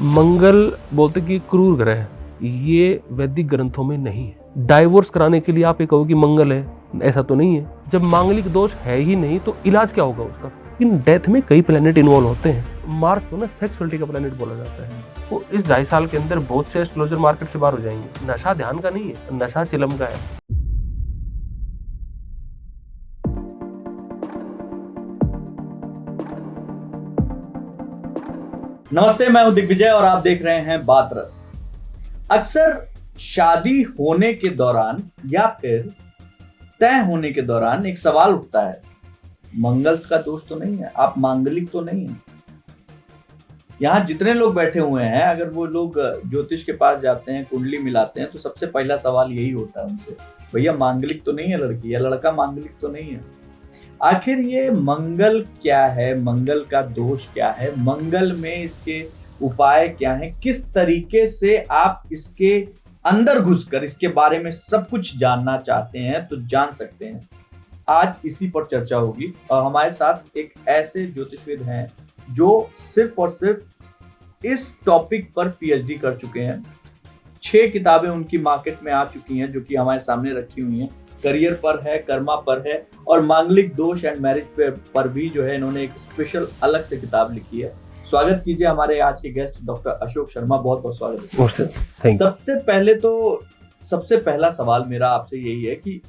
मंगल बोलते कि क्रूर ग्रह है, ये वैदिक ग्रंथों में नहीं है। डाइवोर्स कराने के लिए आप ये कहो कि मंगल है, ऐसा तो नहीं है। जब मांगलिक दोष है ही नहीं तो इलाज क्या होगा उसका? इन डेथ में कई प्लेनेट इन्वॉल्व होते हैं। मार्स को ना सेक्सुअलिटी का प्लेनेट बोला जाता है। वो इस 2.5 साल के अंदर बहुत से एस्ट्रोलॉजर मार्केट से बाहर हो जाएंगे। नशा ध्यान का नहीं है, नशा चिलम का है। नमस्ते, मैं हूं दिग्विजय और आप देख रहे हैं बात रस। अक्सर शादी होने के दौरान या फिर तय होने के दौरान एक सवाल उठता है, मंगल का दोष तो नहीं है, आप मांगलिक तो नहीं है। यहाँ जितने लोग बैठे हुए हैं, अगर वो लोग ज्योतिष के पास जाते हैं, कुंडली मिलाते हैं, तो सबसे पहला सवाल यही होता है उनसे, भैया मांगलिक तो नहीं है लड़की, या लड़का मांगलिक तो नहीं है। आखिर ये मंगल क्या है, मंगल का दोष क्या है, मंगल में इसके उपाय क्या हैं, किस तरीके से आप इसके अंदर घुसकर इसके बारे में सब कुछ जानना चाहते हैं तो जान सकते हैं। आज इसी पर चर्चा होगी और हमारे साथ एक ऐसे ज्योतिषविद हैं जो सिर्फ और सिर्फ इस टॉपिक पर पीएचडी कर चुके हैं। 6 किताबें उनकी मार्केट में आ चुकी हैं जो कि हमारे सामने रखी हुई हैं। करियर पर है, कर्मा पर है और मांगलिक दोष एंड मैरिज पर भी जो है इन्होंने एक स्पेशल अलग से किताब लिखी है। स्वागत कीजिए हमारे आज के गेस्ट डॉक्टर अशोक शर्मा। बहुत बहुत स्वागत है। सबसे पहले तो सबसे पहला सवाल मेरा आपसे यही है कि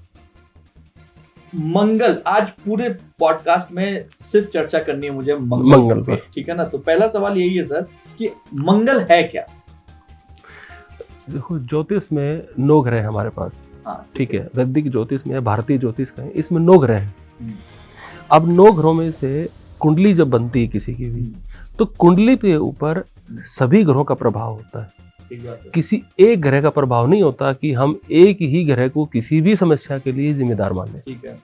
मंगल, आज पूरे पॉडकास्ट में सिर्फ चर्चा करनी है मुझे मंगल पर, ठीक है ना? तो पहला सवाल यही है सर कि मंगल है क्या? देखो, ज्योतिष में 9 ग्रह है हमारे पास, ठीक है। वैदिक ज्योतिष में, भारतीय ज्योतिष का है, इसमें 9 ग्रह हैं। अब 9 ग्रहों में से कुंडली जब बनती है किसी की भी, तो कुंडली के ऊपर सभी ग्रहों का प्रभाव होता है। किसी एक ग्रह का प्रभाव नहीं होता कि हम एक ही ग्रह को किसी भी समस्या के लिए जिम्मेदार मान लें। ठीक है,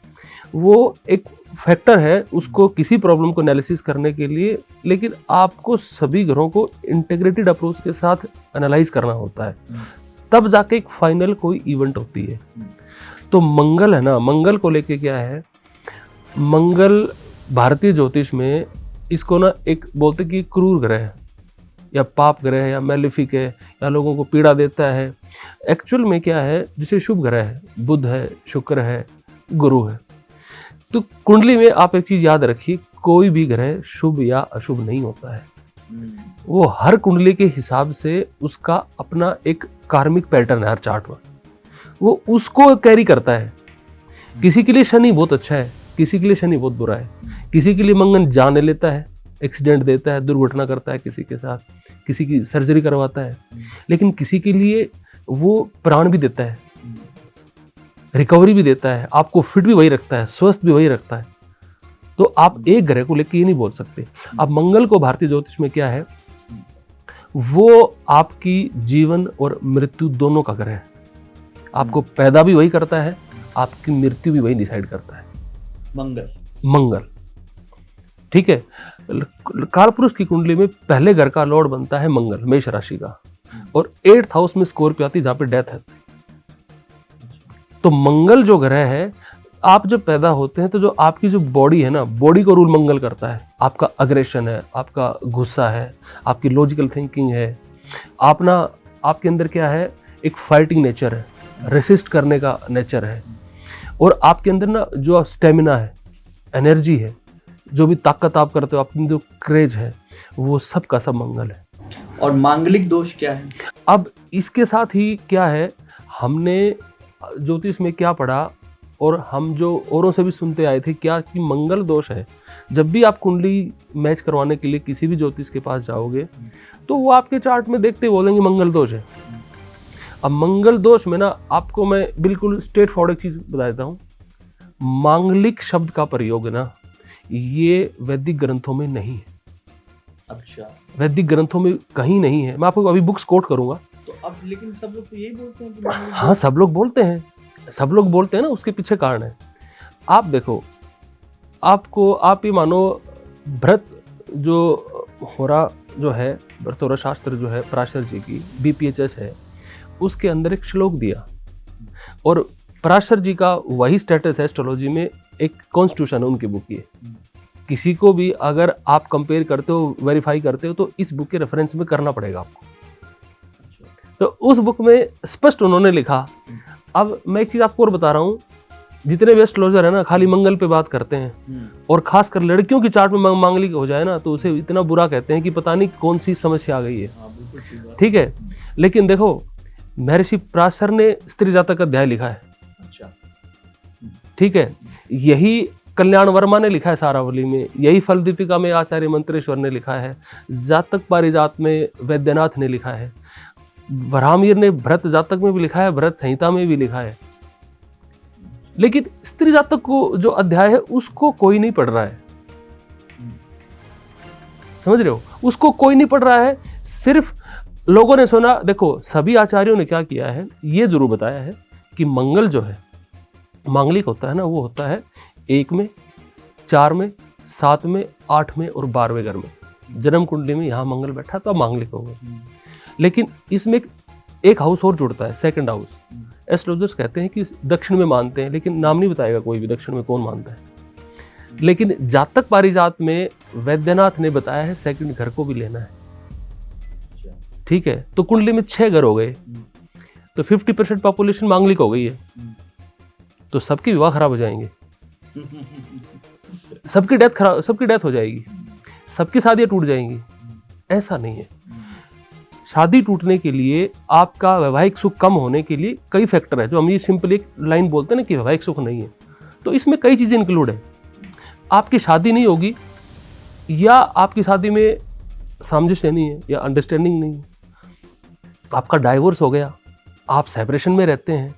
वो एक फैक्टर है उसको किसी प्रॉब्लम को एनालिसिस करने के लिए, लेकिन आपको सभी ग्रहों को इंटीग्रेटेड अप्रोच के साथ एनालाइज करना होता है, तब जाके एक फाइनल कोई इवेंट होती है। तो मंगल है ना, मंगल को लेके क्या है, मंगल भारतीय ज्योतिष में इसको ना एक बोलते कि क्रूर ग्रह है या पाप ग्रह है या मैलिफिक है या लोगों को पीड़ा देता है। एक्चुअल में क्या है, जिसे शुभ ग्रह है, बुध है, शुक्र है, गुरु है। तो कुंडली में आप एक चीज याद रखिए, कोई भी ग्रह शुभ या अशुभ नहीं होता है। वो हर कुंडली के हिसाब से उसका अपना एक कार्मिक पैटर्न है हर चार्ट में, वो उसको कैरी करता है। किसी के लिए शनि बहुत अच्छा है, किसी के लिए शनि बहुत बुरा है। किसी के लिए मंगल जान लेता है, एक्सीडेंट देता है, दुर्घटना करता है किसी के साथ, किसी की सर्जरी करवाता है, लेकिन किसी के लिए वो प्राण भी देता है, रिकवरी भी देता है, आपको फिट भी वही रखता है, स्वस्थ भी वही रखता है। तो आप एक ग्रह को लेकर ये नहीं बोल सकते। अब मंगल को भारतीय ज्योतिष में क्या है, वो आपकी जीवन और मृत्यु दोनों का ग्रह है। आपको पैदा भी वही करता है, आपकी मृत्यु भी वही डिसाइड करता है। मंगल, ठीक है। कालपुरुष की कुंडली में पहले घर का लॉर्ड बनता है मंगल, मेष राशि का, और 8th हाउस में स्कॉर्पियो आती है जहां पे डेथ है। तो मंगल जो ग्रह है, आप जब पैदा होते हैं तो जो आपकी जो बॉडी है ना, बॉडी को रूल मंगल करता है। आपका अग्रेशन है, आपका गुस्सा है, आपकी लॉजिकल थिंकिंग है, आपके अंदर क्या है, एक फाइटिंग नेचर है, रेसिस्ट करने का नेचर है, और आपके अंदर ना जो स्टेमिना है, एनर्जी है, जो भी ताकत आप करते हो, अपनी जो क्रेज है, वो सब का सब मंगल है। और मांगलिक दोष क्या है? अब इसके साथ ही क्या है, हमने ज्योतिष में क्या पढ़ा और हम जो औरों से भी सुनते आए थे क्या, कि मंगल दोष है। जब भी आप कुंडली मैच करवाने के लिए किसी भी ज्योतिष के पास जाओगे तो वो आपके चार्ट में देखते बोलेंगे मंगल दोष है। अब मंगल दोष में ना आपको मैं बिल्कुल स्ट्रेट फॉरवर्ड एक चीज बता देता हूँ, मांगलिक शब्द का प्रयोग ना ये वैदिक ग्रंथों में नहीं है। अच्छा, वैदिक ग्रंथों में कहीं नहीं है। मैं आपको अभी बुक्स कोट करूंगा। तो अब लेकिन सब लोग तो यही बोलते हैं कि हाँ, सब लोग बोलते हैं ना, उसके पीछे कारण है। आप देखो, आप ये मानो, भरत जो होरा जो है, भरतोरा शास्त्र जो है पराशर जी की, BPHS है, उसके अंदर एक श्लोक दिया, और पराशर जी का वही स्टेटस है एस्ट्रोलॉजी में, एक कॉन्स्टिट्यूशन है उनकी बुक की, किसी को भी अगर आप कंपेयर करते हो, वेरीफाई करते हो, तो इस बुक के रेफरेंस में करना पड़ेगा आपको। तो उस बुक में स्पष्ट उन्होंने लिखा। अब मैं एक चीज़ आपको और बता रहा हूँ, जितने भी एस्ट्रोलॉजर है ना खाली मंगल पे बात करते हैं, और खासकर लड़कियों की चार्ट में मांगलिक हो जाए ना तो उसे इतना बुरा कहते हैं कि पता नहीं कौन सी समस्या आ गई है। ठीक है, लेकिन देखो महर्षि पराशर ने स्त्री जातक का अध्याय लिखा है। ठीक है, यही कल्याण वर्मा ने लिखा है सारावली में, यही फल दीपिका में आचार्य मंत्रेश्वर ने लिखा है, जातक पारिजात में वैद्यनाथ ने लिखा है, वराहमिहिर ने भरत जातक में भी लिखा है, भरत संहिता में भी लिखा है। लेकिन स्त्री जातक को जो अध्याय है उसको कोई नहीं पढ़ रहा है, समझ रहे हो, उसको कोई नहीं पढ़ रहा है। सिर्फ लोगों ने सुना। देखो सभी आचार्यों ने क्या किया है, ये जरूर बताया है कि मंगल जो है मांगलिक होता है ना, वो होता है 1 में, 4 में, 7 में, 8 में और 12वें घर में। जन्म कुंडली में यहाँ मंगल बैठा तो मांगलिक हो गए। लेकिन इसमें एक हाउस और जुड़ता है, सेकंड हाउस। एस्ट्रोलॉजर्स कहते हैं कि दक्षिण में मानते हैं, लेकिन नाम नहीं बताएगा कोई भी दक्षिण में कौन मानता है। लेकिन जातक पारिजात में वैद्यनाथ ने बताया है सेकंड घर को भी लेना है। ठीक है, तो कुंडली में 6 घर हो गए, तो 50% पॉपुलेशन मांगलिक हो गई है, तो सबकी विवाह खराब हो जाएंगे, सबकी डेथ हो जाएगी, सबकी शादियां टूट जाएंगी। ऐसा नहीं है। शादी टूटने के लिए, आपका वैवाहिक सुख कम होने के लिए कई फैक्टर है, जो हम ये सिंपल एक लाइन बोलते हैं ना कि वैवाहिक सुख नहीं है, तो इसमें कई चीजें इंक्लूड है। आपकी शादी नहीं होगी, या आपकी शादी में सामंजस्य नहीं है, या अंडरस्टैंडिंग नहीं है, आपका डाइवोर्स हो गया, आप सेपरेशन में रहते हैं,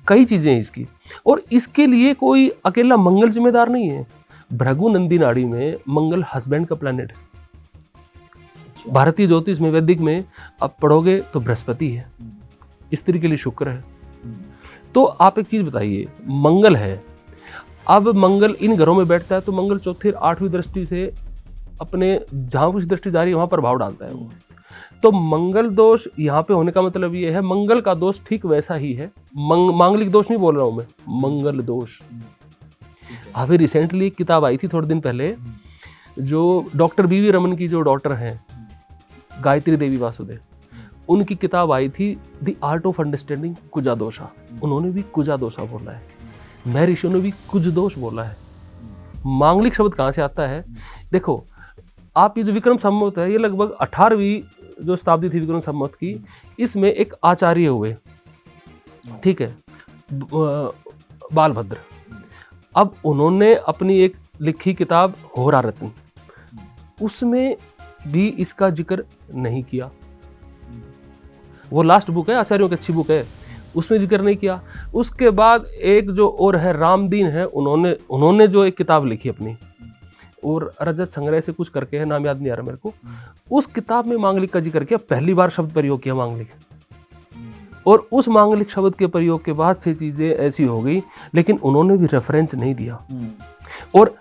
कई चीजें हैं इसकी। और इसके लिए कोई अकेला मंगल जिम्मेदार नहीं है। भृगु नंदी नाड़ी में मंगल हस्बैंड का प्लैनेट है। भारतीय ज्योतिष में, वैदिक में आप पढ़ोगे तो बृहस्पति है, स्त्री के लिए शुक्र है। तो आप एक चीज बताइए, मंगल है, अब मंगल इन घरों में बैठता है तो मंगल चौथी 8वीं दृष्टि से अपने जहां कुछ दृष्टि जा रही है वहां प्रभाव डालता है वो। तो मंगल दोष यहाँ पे होने का मतलब ये है, मंगल का दोष ठीक वैसा ही है। मांगलिक दोष नहीं बोल रहा हूं मैं, मंगल दोष। अभी रिसेंटली एक किताब आई थी थोड़े दिन पहले, जो डॉक्टर बीवी रमन की जो डॉक्टर हैं गायत्री देवी वासुदेव, उनकी किताब आई थी द आर्ट ऑफ अंडरस्टैंडिंग कुजा दोषा। उन्होंने भी कुजा दोषा बोला है, महर्षियों ने भी कुज दोष बोला है। मांगलिक शब्द कहाँ से आता है? देखो आप ये जो विक्रम संवत है, ये लगभग 18वीं जो शताब्दी थी विक्रम संवत की, इसमें एक आचार्य हुए, ठीक है, बालभद्र। अब उन्होंने अपनी एक लिखी किताब होरा रत्न, उसमें भी इसका जिक्र नहीं किया। वो लास्ट बुक है, आचार्यों की अच्छी बुक है, उसमें जिक्र नहीं किया। उसके बाद एक जो और है रामदीन है, उन्होंने जो एक किताब लिखी अपनी, और रजत संग्रह से कुछ करके है, नाम याद नहीं आ रहा मेरे को, उस किताब में मांगलिक का जिक्र किया, पहली बार शब्द प्रयोग किया मांगलिक। और उस मांगलिक शब्द के प्रयोग के बाद से चीजें ऐसी हो गई, लेकिन उन्होंने भी रेफरेंस नहीं दिया। और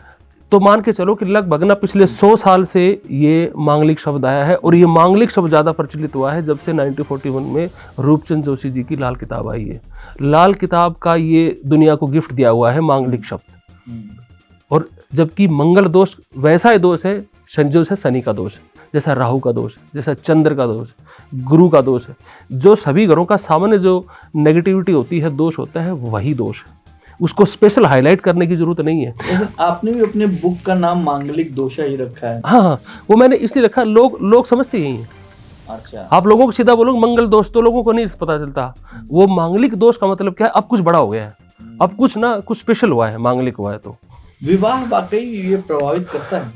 तो मान के चलो कि लगभग ना पिछले 100 साल से ये मांगलिक शब्द आया है, और ये मांगलिक शब्द ज़्यादा प्रचलित हुआ है जब से 1941 में रूपचंद जोशी जी की लाल किताब आई है। लाल किताब का ये दुनिया को गिफ्ट दिया हुआ है मांगलिक शब्द। और जबकि मंगल दोष वैसा ही दोष है जो है शनि का दोष, जैसा राहु का दोष, जैसा चंद्र का दोष, गुरु का दोष है। जो सभी घरों का सामान्य जो नेगेटिविटी होती है, दोष होता है, वही दोष है। उसको स्पेशल हाईलाइट करने की जरूरत नहीं है। आपने भी अपने बुक का नाम मांगलिक दोषा ही रखा है। हाँ, वो मैंने इसलिए रखा, लोग समझते यही हैं। अच्छा, आप लोगों को सीधा बोलोगे मंगल दोष तो लोगों को नहीं पता चलता। वो मांगलिक दोष का मतलब क्या है, अब कुछ बड़ा हो गया है, अब कुछ स्पेशल हुआ है, मांगलिक हुआ है। तो विवाह वाकई ये प्रभावित करता है?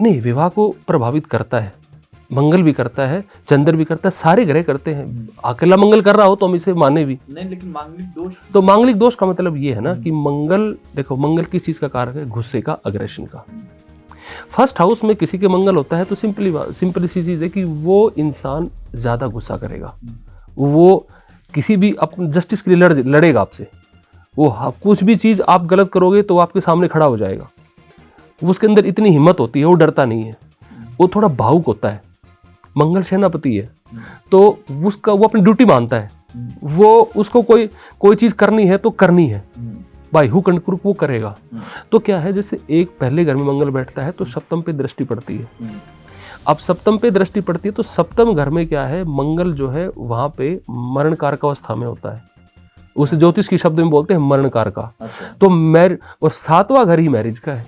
नहीं, विवाह को प्रभावित करता है, मंगल भी करता है, चंद्र भी करता है, सारे ग्रह करते हैं। अकेला मंगल कर रहा हो तो हम इसे माने भी नहीं, लेकिन मांगलिक दोष, तो मांगलिक दोष का मतलब ये है ना कि मंगल, देखो मंगल किस चीज का कारक है? गुस्से का, अग्रेशन का। फर्स्ट हाउस में किसी के मंगल होता है तो सिंपली सी चीज है कि वो इंसान ज्यादा गुस्सा करेगा, वो किसी भी अपने जस्टिस के लिए लड़ेगा आपसे। वो कुछ भी चीज आप गलत करोगे तो वो आपके सामने खड़ा हो जाएगा। उसके अंदर इतनी हिम्मत होती है, वो डरता नहीं है, वो थोड़ा भावुक होता है। मंगल सेनापति है तो वो अपनी ड्यूटी मानता है, वो उसको कोई चीज करनी है तो करनी है, बाय हुक एंड क्रुक वो करेगा। तो क्या है, जैसे एक पहले घर में मंगल बैठता है तो सप्तम पे दृष्टि पड़ती है। अब सप्तम पे दृष्टि पड़ती है तो सप्तम घर में क्या है, मंगल जो है वहां पे मरण कारक अवस्था में होता है, उसे ज्योतिष की शब्द में बोलते हैं मरण कारका। तो और 7वां घर ही मैरिज का है।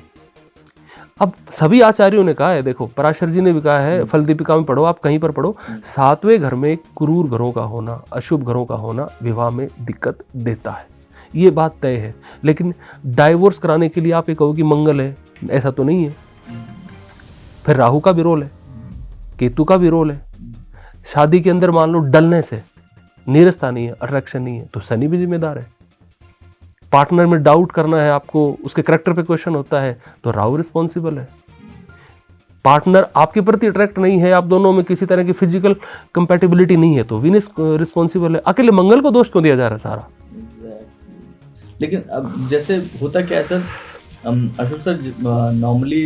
अब सभी आचार्यों ने कहा है, देखो पराशर जी ने भी कहा है, फल दीपिका में पढ़ो, आप कहीं पर पढ़ो, 7वें घर में क्रूर घरों का होना, अशुभ घरों का होना विवाह में दिक्कत देता है, ये बात तय है। लेकिन डाइवोर्स कराने के लिए आप ये कहो कि मंगल है, ऐसा तो नहीं है। फिर राहु का भी रोल है, केतु का भी रोल है। शादी के अंदर मान लो डलनेस है, नीरसता नहीं है, अट्रैक्शन नहीं है, तो शनि भी जिम्मेदार है। पार्टनर में डाउट करना है आपको, उसके करैक्टर पे क्वेश्चन होता है, तो राहु रिस्पॉन्सिबल है। पार्टनर आपके प्रति अट्रैक्ट नहीं है, आप दोनों में किसी तरह की फिजिकल कंपैटिबिलिटी नहीं है, तो वीनस रिस्पॉन्सिबल है। अकेले मंगल को दोष क्यों दिया जा रहा है सारा? लेकिन अब जैसे होता क्या है sir, Ashok sir, normally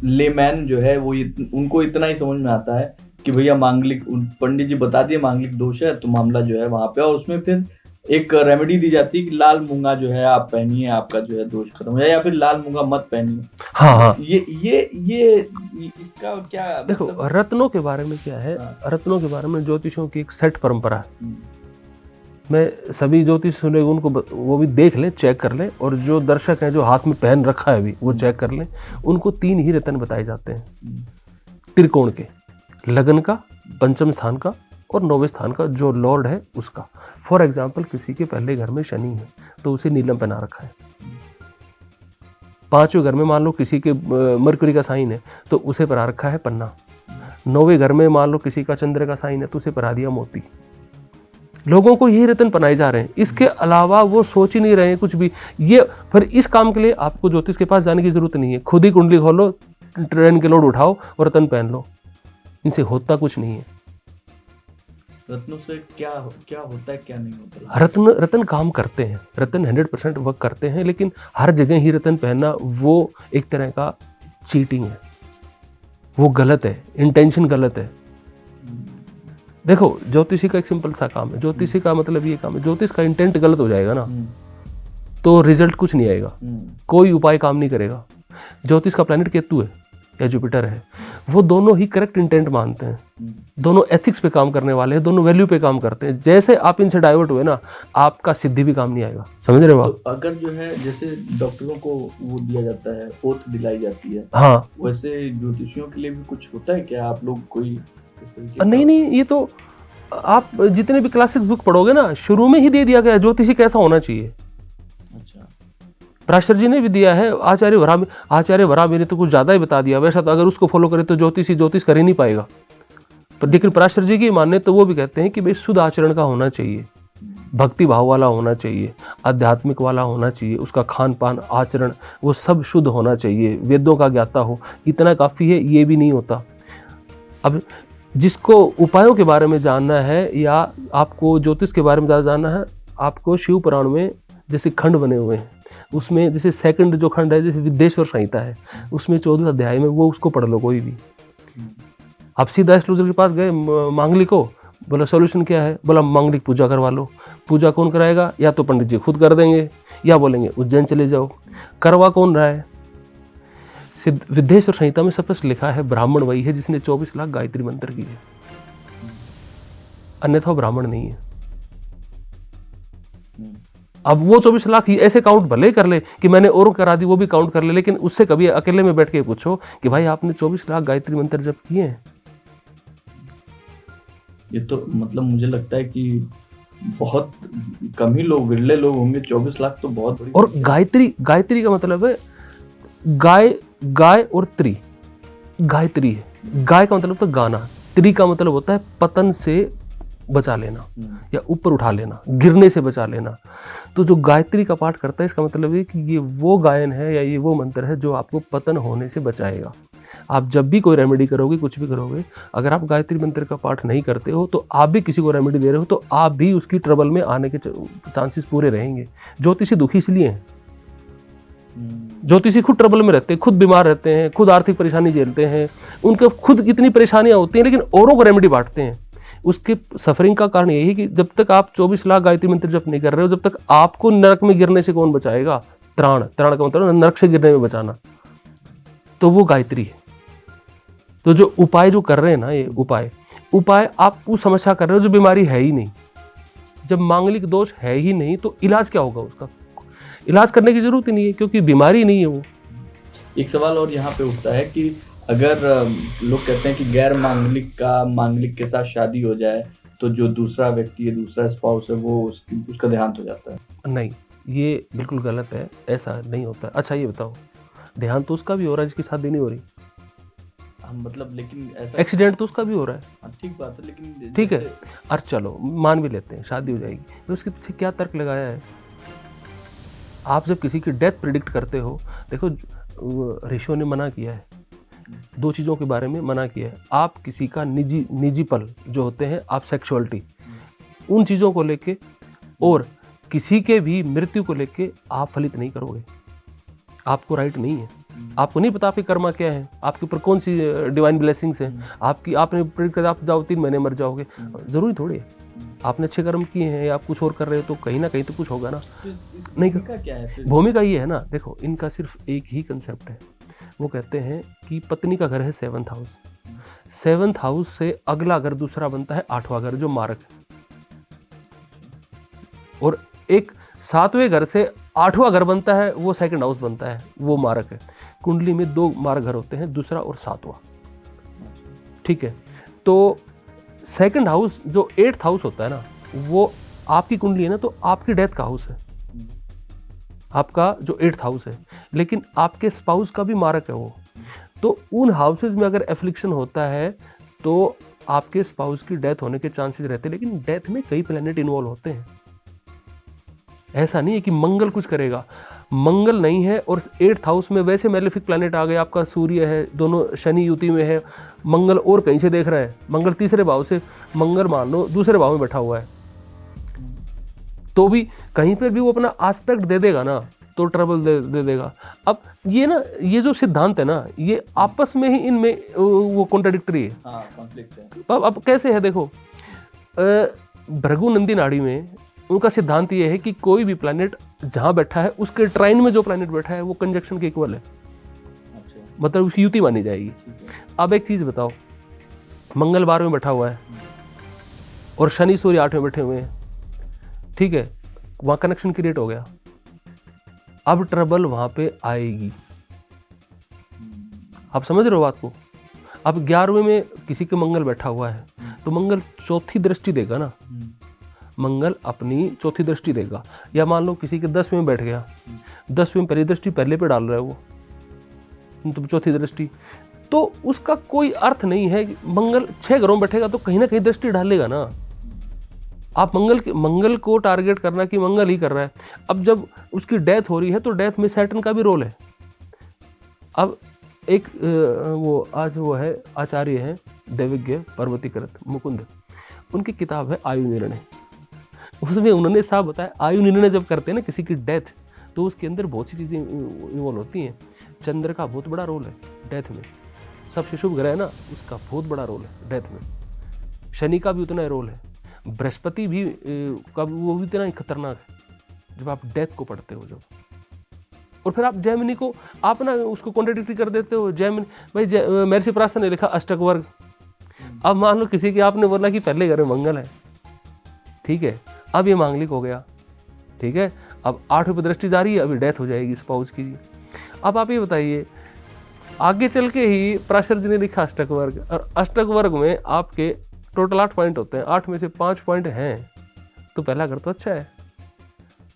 layman जो है वो उनको इतना ही समझ में आता है कि भैया मांगलिक, पंडित जी बता दिए मांगलिक दोष है, तो मामला जो है वहां पे, और उसमें फिर एक रेमेडी दी जाती है कि लाल मूंगा जो है आप पहनिए, आपका जो है दोष खत्म हो जाए, या फिर लाल मूंगा मत पहनिए। हाँ, ये इसका क्या देखो मतलब? रत्नों के बारे में क्या है, रत्नों के बारे में ज्योतिषों की एक सेट परंपरा है। मैं सभी ज्योतिष सुने उनको वो भी देख लें, चेक कर लें, और जो दर्शक हैं जो हाथ में पहन रखा है अभी वो चेक कर लें। उनको 3 ही रत्न बताए जाते हैं त्रिकोण के, लगन का, पंचम स्थान का और 9वें स्थान का, जो लॉर्ड है उसका। फॉर एग्जाम्पल, किसी के पहले घर में शनि है तो उसे नीलम पहना रखा है। 5वें घर में मान लो किसी के मरकरी का साइन है तो उसे पहना रखा है पन्ना। 9वें घर में मान लो किसी का चंद्र का साइन है तो उसे पहना दिया मोती। लोगों को यही रत्न पहनाए जा रहे हैं, इसके अलावा वो सोच ही नहीं रहे हैं कुछ भी। ये फिर इस काम के लिए आपको ज्योतिष के पास जाने की जरूरत नहीं है, खुद ही कुंडली खोलो, ट्रेन के लोड उठाओ और रत्न पहन लो, इनसे होता कुछ नहीं है। रत्नों से क्या होता है, क्या नहीं होता? रत्न काम करते हैं, रत्न 100% वर्क करते हैं, लेकिन हर जगह ही रत्न पहनना वो एक तरह का चीटिंग है, वो गलत है, इंटेंशन गलत है। देखो ज्योतिषी का एक सिंपल सा काम है, ज्योतिषी का मतलब ये काम है, ज्योतिष का इंटेंट गलत हो जाएगा ना तो रिजल्ट कुछ नहीं आएगा, कोई उपाय काम नहीं करेगा। ज्योतिष का प्लैनेट केतु है या जुपिटर है, वो दोनों ही करेक्ट इंटेंट मानते हैं, दोनों एथिक्स पे काम करने वाले हैं, दोनों वैल्यू पे काम करते हैं। जैसे आप इनसे डाइवर्ट हुए ना, आपका सिद्धि भी काम नहीं आएगा। समझ रहे हो आप? तो अगर जो है जैसे डॉक्टरों को वो दिया जाता है, ओथ दिलाई जाती है, हाँ, वैसे ज्योतिषियों के लिए भी कुछ होता है क्या? आप लोग कोई नहीं, ये तो आप जितने भी क्लासिक बुक पढ़ोगे ना, शुरू में ही दे दिया गया ज्योतिषी कैसा होना चाहिए। अच्छा, पराशर जी ने भी दिया है, आचार्य वराहमिहिर ने तो कुछ ज्यादा ही बता दिया। वैसा तो अगर उसको फॉलो करे तो ज्योतिष कर ही नहीं पाएगा। पर लेकिन पराशर जी की मानने तो वो भी कहते हैं कि भाई शुद्ध आचरण का होना चाहिए, भक्ति भाव वाला होना चाहिए, आध्यात्मिक वाला होना चाहिए, उसका खान पान आचरण वो सब शुद्ध होना चाहिए, वेदों का ज्ञाता हो, इतना काफ़ी है। ये भी नहीं होता। अब जिसको उपायों के बारे में जानना है या आपको ज्योतिष के बारे में ज़्यादा जानना है, आपको शिव पुराण में जैसे खंड बने हुए हैं, उसमें जैसे सेकंड जो खंड है, जैसे विद्येश्वर संहिता है, उसमें 14 अध्याय में, वो उसको पढ़ लो कोई भी। आप सीधा एस्ट्रोलॉजर के पास गए, मांगलिक को बोला सॉल्यूशन क्या है, बोला मांगलिक पूजा करवा लो। पूजा कौन कराएगा? या तो पंडित जी खुद कर देंगे या बोलेंगे उज्जैन चले जाओ। करवा कौन रहा है? विद्येश्वर संहिता में स्पष्ट लिखा है ब्राह्मण वही है जिसने 24 लाख गायत्री मंत्र की है, अन्यथा ब्राह्मण नहीं है। अब वो 24 लाख ही ऐसे काउंट भले कर ले कि मैंने और करा दी, वो भी काउंट कर ले, लेकिन उससे कभी अकेले में बैठ के पूछो कि भाई आपने 24 लाख गायत्री मंत्र जप किए हैं? ये तो मतलब मुझे लगता है कि बहुत कम ही लोग, विरले लोग होंगे। 24 लाख तो बहुत बड़ी। और गायत्री का मतलब है गाय और त्री, गायत्री है। गाय का मतलब तो गाना, त्री का मतलब होता है पतन से बचा लेना या ऊपर उठा लेना, गिरने से बचा लेना। तो जो गायत्री का पाठ करता है, इसका मतलब है कि ये वो गायन है या ये वो मंत्र है जो आपको पतन होने से बचाएगा। आप जब भी कोई रेमेडी करोगे, कुछ भी करोगे, अगर आप गायत्री मंत्र का पाठ नहीं करते हो तो आप भी किसी को रेमेडी दे रहे हो तो आप भी उसकी ट्रबल में आने के चांसेस पूरे रहेंगे। ज्योतिषी दुखी इसलिए हैं, ज्योतिषी खुद ट्रबल में रहते हैं, खुद बीमार रहते हैं, खुद आर्थिक परेशानी झेलते हैं, उनके खुद कितनी परेशानियां होती हैं, लेकिन औरों को रेमेडी बांटते हैं। उसके सफरिंग का कारण यही है कि जब तक आप 24 लाख गायत्री मंत्र जप नहीं कर रहे हो, जब तक आपको नरक में गिरने से कौन बचाएगा? त्राण का मतलब नरक से गिरने में बचाना, तो वो गायत्री है। तो जो उपाय जो कर रहे हैं ना, ये उपाय आप उस समस्या कर रहे हो जो बीमारी है ही नहीं। जब मांगलिक दोष है ही नहीं तो इलाज क्या होगा? उसका इलाज करने की जरूरत ही नहीं है, क्योंकि बीमारी नहीं है वो। एक सवाल और यहाँ पे उठता है कि अगर लोग कहते हैं कि गैर मांगलिक का मांगलिक के साथ शादी हो जाए तो जो दूसरा व्यक्ति है, दूसरा स्पाउस है, वो उसका देहांत हो जाता है। नहीं, ये बिल्कुल गलत है, ऐसा नहीं होता। अच्छा ये बताओ, देहांत तो उसका भी हो रहा है जिसकी शादी नहीं हो रही। मतलब लेकिन ऐसा एक्सीडेंट तो उसका भी हो रहा है। ठीक बात है, लेकिन ठीक है, और चलो मान भी लेते हैं शादी हो जाएगी, तो उसके पीछे क्या तर्क लगाया है? आप जब किसी की डेथ प्रिडिक्ट करते हो, देखो ऋषियों ने मना किया है, 2 चीज़ों के बारे में मना किया है। आप किसी का निजी पल जो होते हैं, आप सेक्सुअलिटी, उन चीज़ों को लेके और किसी के भी मृत्यु को लेके आप फलित नहीं करोगे। आपको राइट नहीं है। आपको नहीं पता आपके कर्मा क्या है, आपके ऊपर कौन सी डिवाइन ब्लेसिंग्स हैं। आपने प्रिडिक्ट कर आप जाओ 3 महीने मर जाओगे, जरूरी थोड़ी है। आपने अच्छे कर्म किए हैं या आप कुछ और कर रहे हो तो कहीं ना कहीं तो कुछ होगा ना। नहीं, क्या है भूमिका ये है ना, देखो इनका सिर्फ एक ही कंसेप्ट है। वो कहते हैं कि पत्नी का घर है 7th हाउस, 7th हाउस से अगला घर दूसरा बनता है 8वां घर जो मारक है, और एक 7वें घर से 8वां घर बनता है वो 2nd हाउस बनता है, वो मारक है। कुंडली में 2 मारक घर होते हैं, दूसरा और 7वां। ठीक है, तो 2nd हाउस जो 8th हाउस होता है ना, वो आपकी कुंडली है ना, तो आपकी डेथ का हाउस है, आपका जो 8th हाउस है, लेकिन आपके स्पाउस का भी मारक है वो। तो उन हाउसेज में अगर एफ्लिक्शन होता है तो आपके स्पाउस की डेथ होने के चांसेस रहते हैं, लेकिन डेथ में कई प्लैनेट इन्वॉल्व होते हैं। ऐसा नहीं है कि मंगल कुछ करेगा, मंगल नहीं है, और 8th हाउस में वैसे मैलेफिक प्लैनेट आ गए, आपका सूर्य है, दोनों शनि युति में है, मंगल और कहीं से देख रहा है, मंगल 3रे भाव से, मंगल मान लो 2रे भाव में बैठा हुआ है, तो भी कहीं पर भी वो अपना एस्पेक्ट दे देगा ना, तो ट्रबल दे देगा। अब ये ना, ये जो सिद्धांत है ना, ये आपस में ही इनमें वो कॉन्ट्राडिक्टरी है। कॉन्फ्लिक्ट है। अब कैसे है, देखो भृगु नंदी नाड़ी में उनका सिद्धांत ये है कि कोई भी प्लैनेट जहाँ बैठा है उसके ट्राइन में जो प्लैनेट बैठा है वो कंजक्शन के इक्वल है। अच्छा। मतलब उसकी युति मानी जाएगी। अब एक चीज़ बताओ, मंगल 12 में बैठा हुआ है और शनि सूर्य 8 में बैठे हुए हैं, ठीक है, वहाँ कनेक्शन क्रिएट हो गया। अब ट्रबल वहाँ पे आएगी। आप समझ रहे हो बात को? अब 11वें में किसी के मंगल बैठा हुआ है तो मंगल 4थी दृष्टि देगा ना, मंगल अपनी 4थी दृष्टि देगा। या मान लो किसी के 10वें में बैठ गया, 10वें में पहली दृष्टि पहले पे डाल रहा है वो, तो 4थी दृष्टि, तो उसका कोई अर्थ नहीं है कि मंगल 6 घरों में बैठेगा तो कहीं ना कहीं दृष्टि डालेगा ना। आप मंगल को टारगेट करना कि मंगल ही कर रहा है। अब जब उसकी डेथ हो रही है तो डेथ में सैटर्न का भी रोल है। अब एक वो आज वो है आचार्य हैं दैविज्ञ पर्वतीकृत मुकुंद, उनकी किताब है आयु निर्णय। उसमें उन्होंने साफ बताया, आयु निर्णय जब करते हैं ना किसी की डेथ, तो उसके अंदर बहुत सी चीज़ें इन्वॉल्व होती हैं। चंद्र का बहुत बड़ा रोल है डेथ में, सबसे शुभ ग्रह है ना, उसका बहुत बड़ा रोल है डेथ में। शनि का भी उतना ही रोल है, बृहस्पति भी का वो भी इतना ही खतरनाक है जब आप डेथ को पढ़ते हो जब। और फिर आप जैमिनी को आप ना उसको कॉन्ट्रडिक्ट कर देते हो। जैमिनी भाई महर्षि पराशर ने लिखा अष्टक वर्ग। अब मान लो किसी के आपने बोला कि पहले घर में मंगल है, ठीक है, अब ये मांगलिक हो गया, ठीक है, अब 8वें पे दृष्टि जा रही है, अभी डेथ हो जाएगी स्पाउस की। अब आप ये बताइए, आगे चल के ही पराशर जी ने लिखा अष्टक वर्ग, और अष्टक वर्ग में आपके टोटल 8 पॉइंट होते हैं, 8 में से 5 पॉइंट हैं, तो पहला घर तो अच्छा है।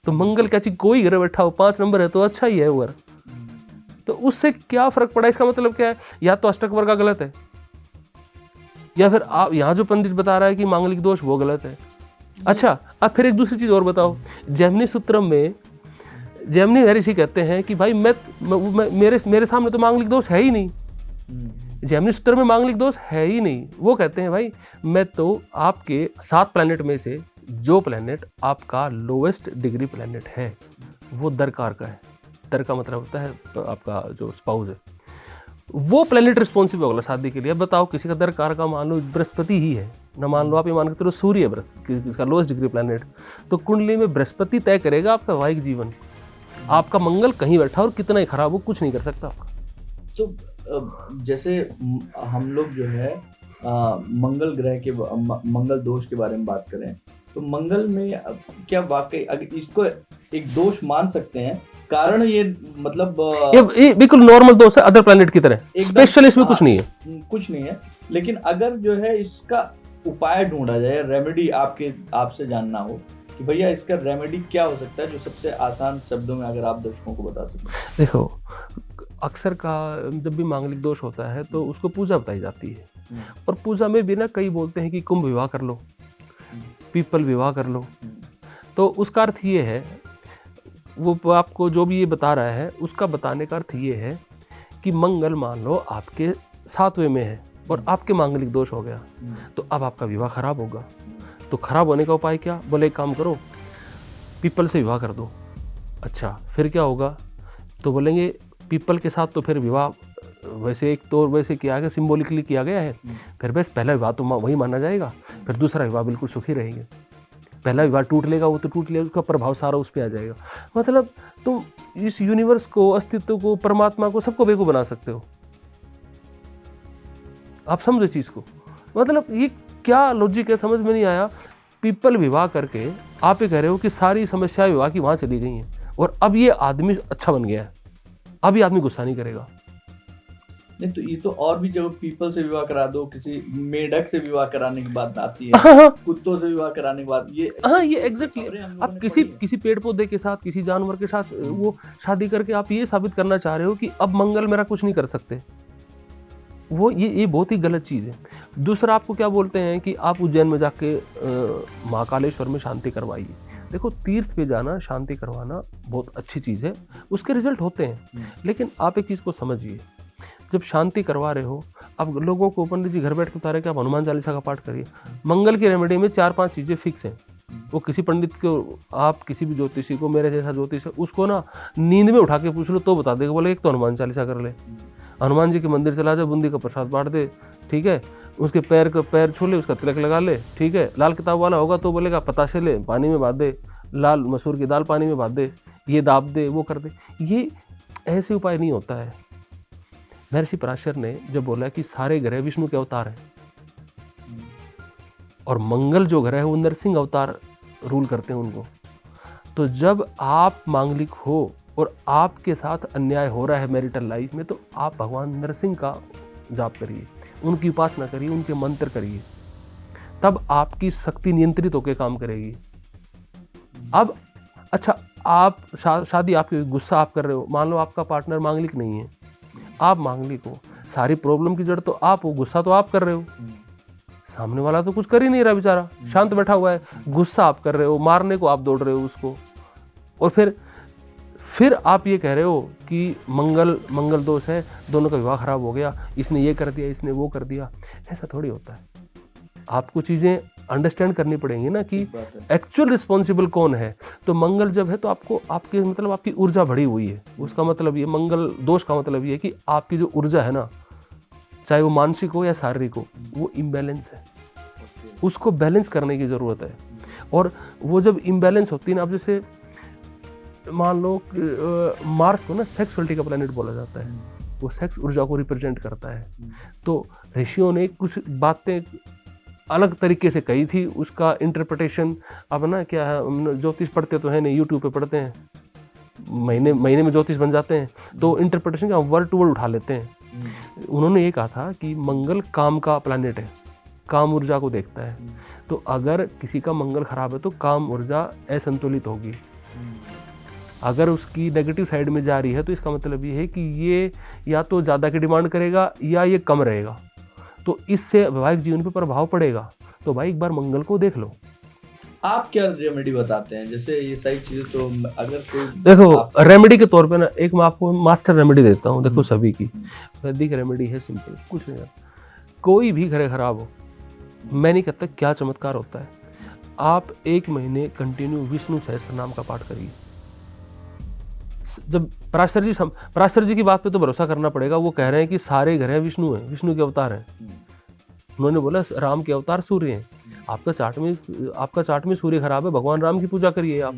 तो मंगल क्या चीज, कोई घर बैठा हो 5 नंबर है तो अच्छा ही है वो घर, तो उससे क्या फर्क पड़ा? इसका मतलब क्या है, या तो अष्टक वर्ग का गलत है, या फिर आप यहाँ जो पंडित बता रहा है कि मांगलिक दोष वो गलत है। अच्छा, अब फिर एक दूसरी चीज और बताओ, जैमिनी सूत्रम में जैमिनी महर्षि कहते हैं कि भाई मेरे सामने तो मांगलिक दोष है ही नहीं, जैमिनी सूत्र में मांगलिक दोष है ही नहीं। वो कहते हैं भाई मैं तो आपके 7 प्लैनेट में से जो प्लैनेट आपका लोवेस्ट डिग्री प्लैनेट है वो दरकार का है। दर का मतलब होता है आपका जो स्पाउस है, वो प्लेनेट रिस्पॉन्सिबल होगा शादी के लिए। अब बताओ किसी का दरकार का मान लो बृहस्पति ही है ना, मान लो आप ये मान के चलो सूर्य है इसका लोएस्ट डिग्री प्लेनेट, तो कुंडली में बृहस्पति तय करेगा आपका वैवाहिक जीवन। आपका मंगल कहीं बैठा और कितना ही खराब हो कुछ नहीं कर सकता आपका। तो जैसे हम लोग जो है मंगल ग्रह के मंगल दोष के बारे में बात करें तो मंगल में क्या वाकई अगर इसको एक दोष मान सकते हैं? कारण ये मतलब ये बिल्कुल नॉर्मल दोष है अदर प्लैनेट की तरह, स्पेशल इसमें कुछ नहीं है, कुछ नहीं है। लेकिन अगर जो है इसका उपाय ढूंढा जाए, रेमेडी आपसे जानना हो कि भैया इसका रेमेडी क्या हो सकता है, जो सबसे आसान शब्दों में अगर आप दर्शकों को बता सकें। देखो अक्सर का जब भी मांगलिक दोष होता है तो उसको पूजा बताई जाती है, और पूजा में भी ना कई बोलते हैं कि कुंभ विवाह कर लो, पीपल विवाह कर लो। तो उसका अर्थ ये है, वो आपको जो भी ये बता रहा है उसका बताने का अर्थ ये है कि मंगल मान लो आपके 7वें में है और आपके मांगलिक दोष हो गया, तो अब आपका विवाह खराब होगा। तो खराब होने का उपाय क्या? बोले एक काम करो, पीपल से विवाह कर दो। अच्छा फिर क्या होगा? तो बोलेंगे पीपल के साथ तो फिर विवाह वैसे एक तो वैसे किया गया, सिम्बोलिकली किया गया है, फिर बस पहला विवाह तो वही माना जाएगा, फिर दूसरा विवाह बिल्कुल सुखी रहेंगे। पहला विवाह टूट लेगा वो तो टूट लेगा, उसका प्रभाव सारा उस पर आ जाएगा। मतलब तुम इस यूनिवर्स को, अस्तित्व को, परमात्मा को, सबको बेवकूफ बना सकते हो। आप समझो चीज़ को, मतलब ये क्या लॉजिक है समझ में नहीं आया। पीपल विवाह करके आप ये कह रहे हो कि सारी समस्याएं विवाह की वहाँ चली गई हैं और अब ये आदमी अच्छा बन गया है, अब ये आदमी गुस्सा नहीं करेगा। नहीं तो ये तो और भी जब पीपल से विवाह करा दो, किसी मेढक से विवाह कराने की बात आती है, कुत्तों से विवाह कराने की बात, ये एग्जैक्टली आप किसी पेड़ पौधे के साथ, किसी जानवर के साथ वो शादी करके आप ये साबित करना चाह रहे हो कि अब मंगल मेरा कुछ नहीं कर सकते। वो ये बहुत ही गलत चीज़ है। दूसरा आपको क्या बोलते हैं कि आप उज्जैन में जाके महाकालेश्वर में शांति करवाइए। देखो तीर्थ पे जाना, शांति करवाना बहुत अच्छी चीज़ है, उसके रिजल्ट होते हैं, लेकिन आप एक चीज़ को समझिए, जब शांति करवा रहे हो, अब लोगों को पंडित जी घर बैठ के बता रहे कि आप हनुमान चालीसा का पाठ करिए। मंगल की रेमेडी में 4-5 चीज़ें फिक्स हैं। वो किसी पंडित को, आप किसी भी ज्योतिषी को, मेरे जैसा ज्योतिष है, उसको ना नींद में उठा के पूछ लो तो बता देगा। बोले एक तो हनुमान चालीसा कर ले, हनुमान जी के मंदिर चला जाए, बूंदी का प्रसाद बांट दे, ठीक है, उसके पैर छू ले, उसका तिलक लगा ले, ठीक है। लाल किताब वाला होगा तो बोलेगा पताशे ले, पानी में बांध दे, लाल मसूर की दाल पानी में बांध दे, ये दाब दे, वो कर दे। ये ऐसे उपाय नहीं होता है। महर्षि पराशर ने जब बोला कि सारे ग्रह विष्णु के अवतार हैं और मंगल जो ग्रह है वो नरसिंह अवतार रूल करते हैं उनको, तो जब आप मांगलिक हो और आपके साथ अन्याय हो रहा है मैरिटल लाइफ में, तो आप भगवान नरसिंह का जाप करिए, उनकी उपासना करिए, उनके मंत्र करिए, तब आपकी शक्ति नियंत्रित होकर काम करेगी। अब अच्छा, आप शादी आपकी गुस्सा आप कर रहे हो, मान लो आपका पार्टनर मांगलिक नहीं है, आप मांगलिक हो, सारी प्रॉब्लम की जड़ तो आप हो, गुस्सा तो आप कर रहे हो, सामने वाला तो कुछ कर ही नहीं रहा बेचारा, शांत बैठा हुआ है, गुस्सा आप कर रहे हो, मारने को आप दौड़ रहे हो उसको, और फिर आप ये कह रहे हो कि मंगल दोष है, दोनों का विवाह खराब हो गया, इसने ये कर दिया, इसने वो कर दिया। ऐसा थोड़ी होता है। आपको चीज़ें अंडरस्टैंड करनी पड़ेंगी ना कि एक्चुअल रिस्पॉन्सिबल कौन है। तो मंगल जब है तो आपको आपके मतलब आपकी ऊर्जा बढ़ी हुई है, उसका मतलब ये, मंगल दोष का मतलब ये है कि आपकी जो ऊर्जा है ना, चाहे वो मानसिक हो या शारीरिक हो, वो इम्बैलेंस है, उसको बैलेंस करने की ज़रूरत है। और वो जब इम्बैलेंस होती है ना, अब जैसे मान लो मार्स को ना सेक्सुअलिटी का प्लैनेट बोला जाता है, वो सेक्स ऊर्जा को रिप्रेजेंट करता है। तो ऋषियों ने कुछ बातें अलग तरीके से कही थी, उसका इंटरप्रिटेशन अब ना क्या है, ज्योतिष पढ़ते तो है नहीं, यूट्यूब पे पढ़ते हैं, महीने में ज्योतिष बन जाते हैं, तो इंटरप्रिटेशन का वर्ड टू वर्ड उठा लेते हैं। उन्होंने ये कहा था कि मंगल काम का प्लैनेट है, काम ऊर्जा को देखता है, तो अगर किसी का मंगल खराब है तो काम ऊर्जा असंतुलित होगी। अगर उसकी नेगेटिव साइड में जा रही है तो इसका मतलब ये है कि ये या तो ज़्यादा की डिमांड करेगा या ये कम रहेगा, तो इससे वैवाहिक जीवन पर प्रभाव पड़ेगा। तो भाई एक बार मंगल को देख लो। आप क्या रेमेडी बताते हैं? जैसे ये सारी चीजें तो अगर कोई देखो रेमेडी के तौर पे ना, एक मैं आपको मास्टर रेमेडी देता हूँ। देखो सभी की वैदिक रेमेडी है, सिंपल, कुछ नहीं। कोई भी घर खराब हो, मैं नहीं कहता क्या चमत्कार होता है, आप 1 महीने कंटिन्यू विष्णु सहस्त्र नाम का पाठ करिए, जब पराशर जी की बात पे तो भरोसा करना पड़ेगा। वो कह रहे हैं कि सारे ग्रह विष्णु हैं, विष्णु के अवतार हैं। उन्होंने बोला राम के अवतार सूर्य हैं। आपका चार्ट में सूर्य खराब है, भगवान राम की पूजा करिए आप।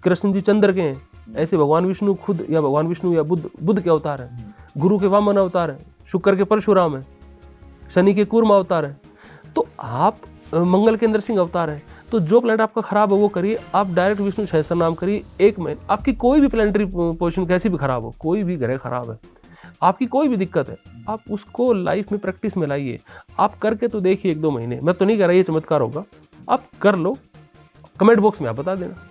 कृष्ण जी चंद्र के हैं, ऐसे भगवान विष्णु खुद या भगवान विष्णु या बुद्ध के अवतार है। गुरु के वामन अवतार है, शुक्र के परशुराम है, शनि के कूर्म अवतार है। तो आप मंगल के नरसिंह अवतार है। तो जो प्लैनेट आपका खराब है वो करिए। आप डायरेक्ट विष्णु सहस्त्र नाम करिए 1 महीने। आपकी कोई भी प्लैनेटरी पोजीशन कैसी भी खराब हो, कोई भी ग्रह खराब है, आपकी कोई भी दिक्कत है, आप उसको लाइफ में प्रैक्टिस में लाइए। आप करके तो देखिए 1-2 महीने। मैं तो नहीं कह रहा ये चमत्कार होगा, आप कर लो, कमेंट बॉक्स में आप बता देना।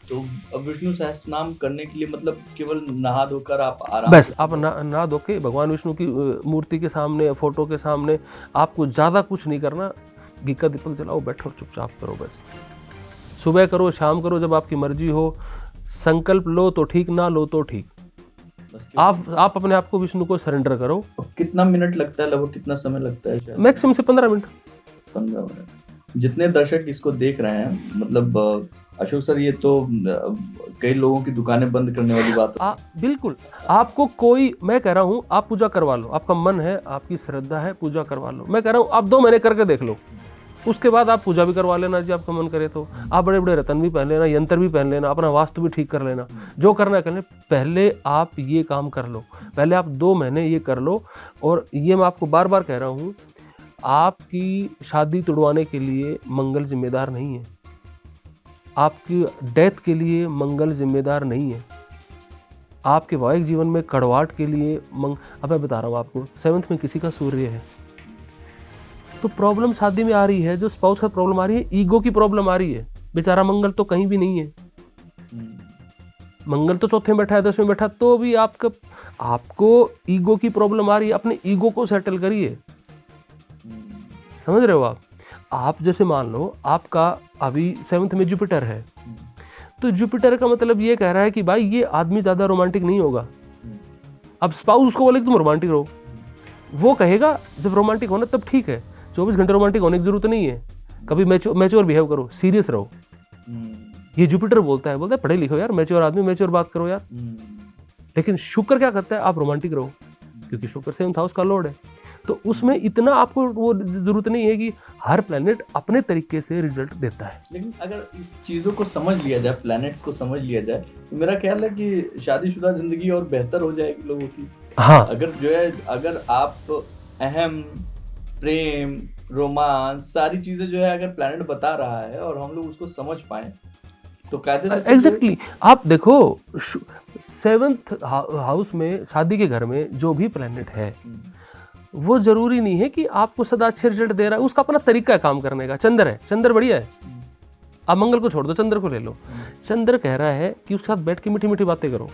तो अब विष्णु सहस्त्र नाम करने के लिए मतलब केवल नहा धोकर आप आराम बस आप नहा धो के भगवान विष्णु की मूर्ति के सामने, फोटो के सामने, आपको ज़्यादा कुछ नहीं करना। घी का दीपक जलाओ, बैठो, चुपचाप करो। बस सुबह करो, शाम करो, जब आपकी मर्जी हो। संकल्प लो तो ठीक, ना लो तो ठीक। आप अपने आप को विष्णु को सरेंडर करो। कितना मिनट लगता है, लगभग कितना समय लगता है? मैक्सिमम से 15 मिनट। 15 मिनट। जितने दर्शक इसको देख रहे हैं, मतलब अशोक सर, ये तो कई लोगों की दुकानें बंद करने वाली बात है। बिल्कुल। आपको कोई, मैं कह रहा हूँ आप पूजा करवा लो, आपका मन है, आपकी श्रद्धा है, पूजा करवा लो। मैं कह रहा हूँ आप 2 महीने करके देख लो, उसके बाद आप पूजा भी करवा लेना जी, आपका मन करे तो। आप बड़े बड़े रतन भी पहन लेना, यंत्र भी पहन लेना, अपना वास्तु भी ठीक कर लेना, जो करना है कर ले। पहले आप ये काम कर लो, पहले आप 2 महीने ये कर लो। और ये मैं आपको बार बार कह रहा हूँ, आपकी शादी तुड़वाने के लिए मंगल जिम्मेदार नहीं है, आपकी डेथ के लिए मंगल जिम्मेदार नहीं है, आपके वैवाहिक जीवन में कड़वाहट के लिए अब मैं बता रहा हूँ आपको, 7th में किसी का सूर्य है तो प्रॉब्लम शादी में आ रही है, जो स्पाउस का प्रॉब्लम आ रही है, ईगो की प्रॉब्लम आ रही है। बेचारा मंगल तो कहीं भी नहीं है, मंगल तो 4th में बैठा है, 10th में बैठा, तो भी आपको ईगो की प्रॉब्लम आ रही है। अपने ईगो को सेटल करिए, समझ रहे हो आप जैसे मान लो आपका अभी 7th में जुपिटर है, तो जुपिटर का मतलब ये कह रहा है कि भाई ये आदमी ज़्यादा रोमांटिक नहीं होगा। अब स्पाउस उसको बोले कि तुम रोमांटिक रहो, वो कहेगा जब रोमांटिक होना तब ठीक है, 24 घंटे रोमांटिक होने की जरूरत नहीं है। कभी मैच्योर बिहेव करो, सीरियस रहो। ये जुपिटर बोलता है पढ़े लिखो यार, मैच्योर आदमी, मैच्योर बात करो यार। लेकिन शुक्र क्या करता है, आप रोमांटिक रहो, क्योंकि शुक्र 7th हाउस का लॉर्ड है। तो उसमें इतना आपको वो जरूरत नहीं है कि हर प्लैनेट अपने तरीके से रिजल्ट देता है। लेकिन अगर इस चीज़ों को समझ लिया जाए, प्लैनेट्स को समझ लिया जाए, तो मेरा ख्याल है कि शादीशुदा जिंदगी और बेहतर हो जाएगी लोगों की। हाँ, अगर आप अहम, प्रेम, रोमांस, सारी चीजें जो है अगर प्लैनेट बता रहा है और हम लोग उसको समझ पाए तो कायदे से एग्जैक्टली। आप देखो 7th हाउस में, शादी के घर में जो भी प्लैनेट है वो जरूरी नहीं है कि आपको सदा अच्छे रिजल्ट दे रहा है, उसका अपना तरीका है काम करने का। चंद्र है, चंद्र बढ़िया है, आप मंगल को छोड़ दो, चंद्र को ले लो। चंद्र कह रहा है कि उसके साथ बैठ के मीठी मीठी बातें करो।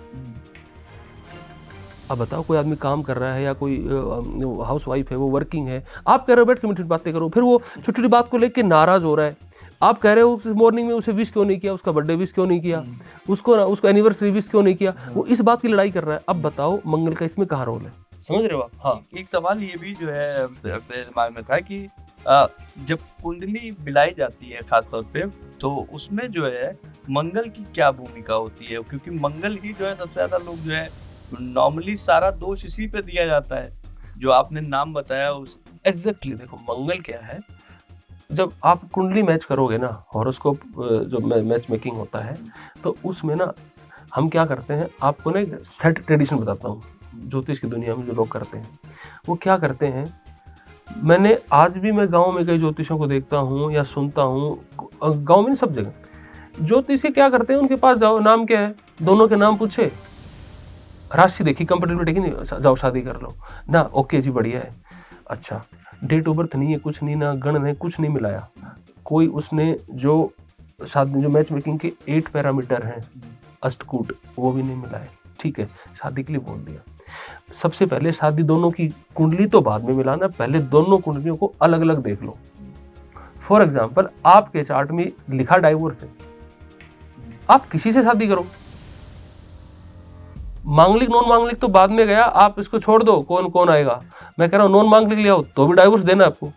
अब बताओ, कोई आदमी काम कर रहा है या कोई हाउस वाइफ है, वो वर्किंग है, आप कह रहे हो बैठ के मीठी बातें करो, फिर वो छोटी छोटी बात को लेकर नाराज हो रहा है। आप कह रहे हो मॉर्निंग में उसे विश क्यों नहीं किया, उसका बर्थडे विश क्यों नहीं किया, उसको एनिवर्सरी विश क्यों नहीं किया, वो इस बात की लड़ाई कर रहा है। अब बताओ मंगल का इसमें कहाँ रोल है, समझ रहे हो आप? हाँ, एक सवाल ये भी जो है मेरे दिमाग में था कि जब कुंडली मिलाई जाती है खासतौर पे, तो उसमें जो है मंगल की क्या भूमिका होती है? क्योंकि मंगल ही जो है सबसे ज्यादा लोग जो है नॉर्मली सारा दोष इसी पे दिया जाता है जो आपने नाम बताया उस। एग्जैक्टली। देखो मंगल क्या है, जब आप कुंडली मैच करोगे ना, हॉरोस्कोप जो मैच मेकिंग होता है, तो उसमें ना हम क्या करते हैं, आपको ना एक सेट ट्रेडिशन बताता हूँ ज्योतिष की दुनिया में जो लोग करते हैं। वो क्या करते हैं, मैंने आज भी मैं गांव में कई ज्योतिषों को देखता हूँ या सुनता हूँ, गांव में नहीं सब जगह ज्योतिषी क्या करते हैं, उनके पास जाओ, नाम क्या है, दोनों के नाम पूछे, राशि देखी, कंपेटेबिलिटी देखी, नहीं जाओ शादी कर लो ना, ओके जी बढ़िया है। अच्छा, डेट ऑफ बर्थ नहीं है, कुछ नहीं, ना गण नहीं, कुछ नहीं मिलाया कोई, उसने जो शादी जो मैच मेकिंग के 8 पैरामीटर हैं अष्टकूट, वो भी नहीं मिलाए, ठीक है, शादी के लिए बोल दिया। सबसे पहले शादी दोनों की कुंडली तो बाद में मिलाना, पहले दोनों कुंडलियों को अलग अलग देख लो। फॉर एग्जाम्पल, आपके चार्ट में लिखा डाइवोर्स है, आप किसी से शादी करो, मांगलिक नॉन मांगलिक तो बाद में गया, आप इसको छोड़ दो, कौन कौन आएगा। मैं कह रहा हूँ नॉन मांगलिक ले आओ तो भी डाइवोर्स देना है आपको,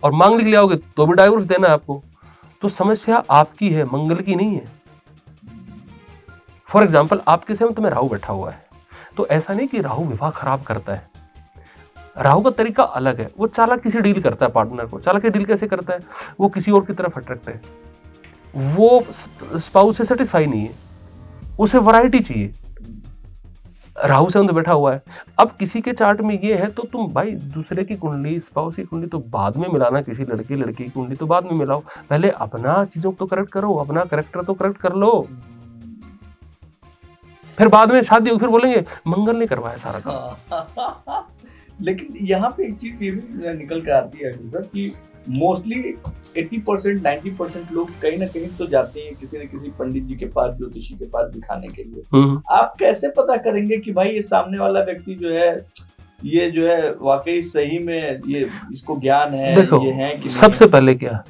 और मांगलिक ले आओगे तो भी डाइवोर्स देना है आपको। तो समस्या आपकी है, मंगल की नहीं है। फॉर एग्जाम्पल आपके सेवंथ में राहु बैठा हुआ है, तो ऐसा नहीं कि राहु विवाह खराब करता है। राहु का तरीका अलग है, वो चालाकी से डील करता है पार्टनर को। चालाकी डील कैसे करता है? वो किसी और की तरफ अट्रैक्ट है, वो स्पाउस से सेटिस्फाई नहीं है, उसे वैरायटी चाहिए। राहु से बैठा हुआ है। अब किसी के चार्ट में ये है तो तुम भाई दूसरे की कुंडली, स्पाउस की कुंडली तो बाद में मिलाना, किसी लड़की की कुंडली तो बाद में मिलाओ, पहले अपना चीजों को करेक्ट करो, अपना करेक्टर तो करेक्ट कर लो, फिर बाद में शादी हो फिर बोलेंगे मंगल नहीं करवाया सारा काम। लेकिन यहाँ पे एक चीज ये भी निकल कर आती है सर कि मोस्टली 80% 90% लोग कहीं ना कहीं तो जाते हैं किसी न किसी पंडित जी के पास, ज्योतिषी के पास दिखाने के लिए। आप कैसे पता करेंगे कि भाई ये सामने वाला व्यक्ति जो है ये जो है वाकई सही में ये इसको ज्ञान है? देखो, ये है कि सबसे पहले क्या,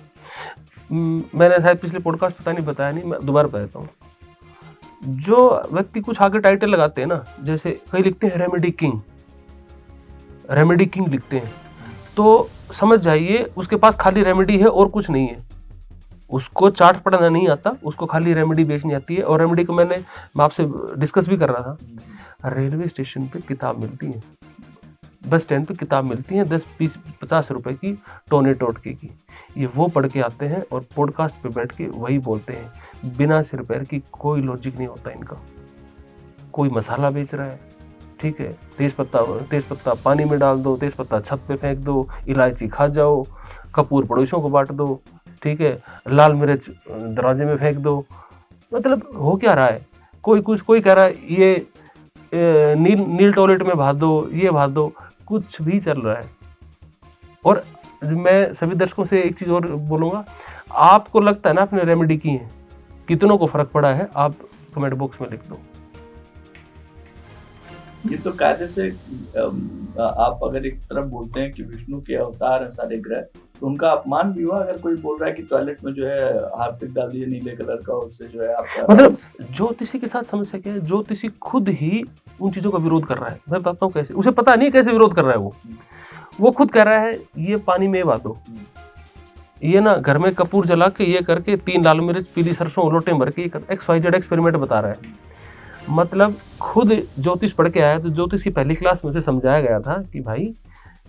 मैंने शायद पिछले पॉडकास्ट पता नहीं बताया नहीं, मैं दोबारा बताता हूँ। जो व्यक्ति कुछ आगे टाइटल लगाते हैं ना, जैसे कई लिखते हैं रेमेडी किंग लिखते हैं, तो समझ जाइए उसके पास खाली रेमेडी है और कुछ नहीं है। उसको चार्ट पढ़ना नहीं आता, उसको खाली रेमेडी बेचनी आती है। और रेमेडी को मैं आपसे डिस्कस भी कर रहा था, रेलवे स्टेशन पे किताब मिलती है, बस स्टैंड पे किताब मिलती है 10-20-50 रुपए की, टोने टोटके की। ये वो पढ़ के आते हैं और पॉडकास्ट पे बैठ के वही बोलते हैं, बिना सिर पैर की, कोई लॉजिक नहीं होता इनका। कोई मसाला बेच रहा है, ठीक है, तेज पत्ता पानी में डाल दो, तेज पत्ता छत पे फेंक दो, इलायची खा जाओ, कपूर पड़ोसियों को बांट दो, ठीक है, लाल मिर्च दरवाजे में फेंक दो। मतलब हो क्या रहा है? कोई कह रहा है ये नील टॉयलेट में भाग दो, ये भाग दो, कुछ भी चल रहा है। और मैं सभी दर्शकों से एक चीज़ और बोलूँगा, आपको लगता है ना आपने रेमेडी की है, कितनों को फर्क पड़ा है, आप कमेंट बॉक्स में लिख दो। ये तो कायदे से आप अगर एक तरफ बोलते हैं कि विष्णु के अवतार हैं सारे ग्रह, तो उनका अपमान भी हुआ अगर कोई बोल रहा है कि टॉयलेट में जो है हार्पिक डाल दिए नीले कलर का, उससे जो है आपका मतलब ज्योतिषी के साथ समस्या क्या है? ज्योतिषी खुद ही उन चीजों का विरोध कर रहा है। मैं बताता हूँ कैसे, उसे पता नहीं कैसे विरोध कर रहा है। वो खुद कह रहा है ये पानी में बात हो, ये ना घर में कपूर जला के ये करके 3 लाल मिर्च पीली सरसों लोटे भर के XYZ एक्सपेरिमेंट बता रहा है। मतलब खुद ज्योतिष पढ़ के आया, तो ज्योतिष की पहली क्लास में उसे समझाया गया था कि भाई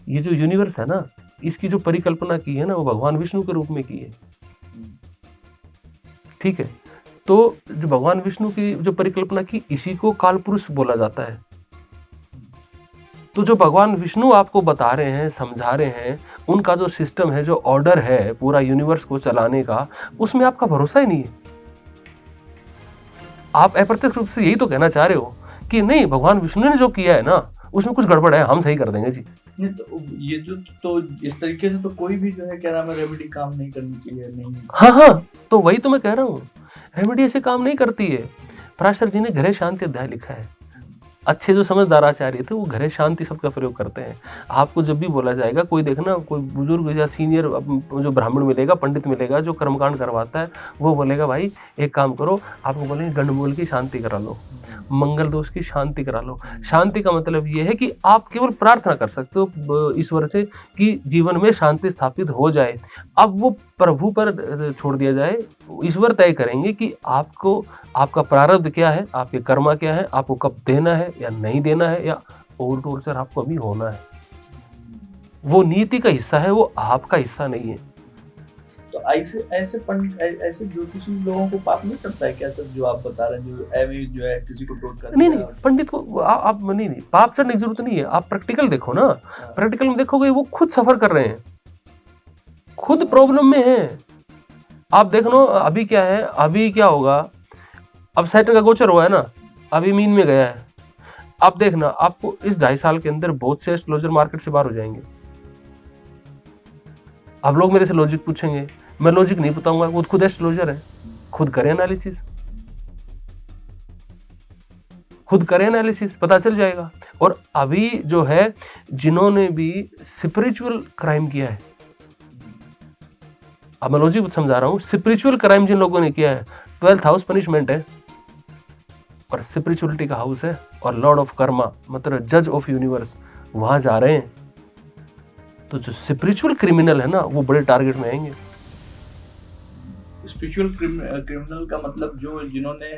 ये जो यूनिवर्स है ना, इसकी जो परिकल्पना की है ना, वो भगवान विष्णु के रूप में की है, ठीक है। तो जो भगवान विष्णु की जो परिकल्पना की, इसी को काल पुरुष बोला जाता है। तो जो भगवान विष्णु आपको बता रहे हैं, समझा रहे हैं, उनका जो सिस्टम है, जो ऑर्डर है पूरा यूनिवर्स को चलाने का, उसमें आपका भरोसा ही नहीं है। आप अप्रत्यक्ष रूप से यही तो कहना चाह रहे हो कि नहीं, भगवान विष्णु ने जो किया है ना उसमें कुछ गड़बड़ है, हम सही कर देंगे जी। नहीं तो ये जो तो इस तरीके से तो कोई भी जो है क्या नाम है रेमेडी काम नहीं करनी चाहिए। नहीं, हाँ, तो वही तो मैं कह रहा हूँ, रेमेडी ऐसे काम नहीं करती है। पराशर जी ने घरे शांति अध्याय लिखा है। अच्छे जो समझदार आचार्य थे वो घरे शांति शब्द का प्रयोग करते हैं। आपको जब भी बोला जाएगा, कोई देखना कोई बुजुर्ग या सीनियर जो ब्राह्मण मिलेगा, पंडित मिलेगा जो कर्मकांड करवाता है, वो बोलेगा भाई एक काम करो, आपको बोलेंगे गंडमूल की शांति करा लो, मंगल दोष की शांति करा लो। शांति का मतलब ये है कि आप केवल प्रार्थना कर सकते हो ईश्वर से कि जीवन में शांति स्थापित हो जाए। अब वो प्रभु पर छोड़ दिया जाए, ईश्वर तय करेंगे कि आपको आपका प्रारब्ध क्या है, आपके कर्मा क्या है, आपको कब देना है या नहीं देना है, या ओवर टोर्चर आपको अभी होना है। वो नीति का हिस्सा है, वो आपका हिस्सा नहीं है। तो ऐसे पंडित ऐसे ज्योतिषी लोगों को पाप नहीं करता है क्या सर, जो आप बता रहे हैं, जो एवं जो है किसी को टोट कर नहीं, पंडित को आप नहीं पाप चढ़ने की जरूरत नहीं है। आप प्रैक्टिकल देखो ना, प्रैक्टिकल में देखोगे वो खुद सफर कर रहे हैं, खुद प्रॉब्लम में है। आप देख लो अभी क्या है, अभी क्या होगा, अब सैटर्न का गोचर हुआ है ना, अभी मीन में गया है। आप देखना, आपको इस 2.5 साल के अंदर बहुत से एस्ट्रोलॉजर मार्केट से बाहर हो जाएंगे। अब लोग मेरे से लॉजिक पूछेंगे, मैं लॉजिक नहीं बताऊंगा, वो खुद एस्ट्रोलॉजर है, खुद करें एनालिसिस, खुद करें एनालिसिस, पता चल जाएगा। और अभी जो है जिन्होंने भी स्पिरिचुअल क्राइम किया है, अब मैं लॉजिक समझा रहा हूं, स्पिरिचुअल क्राइम जिन लोगों ने किया है, 12th हाउस पनिशमेंट है और स्पिरिचुअलिटी का हाउस है, और लॉर्ड ऑफ कर्मा मतलब जज ऑफ यूनिवर्स वहां जा रहे हैं। तो जो स्पिरिचुअल क्रिमिनल है ना, वो बड़े टारगेट में आएंगे। स्पिरिचुअल क्रिमिनल का मतलब जो जिन्होंने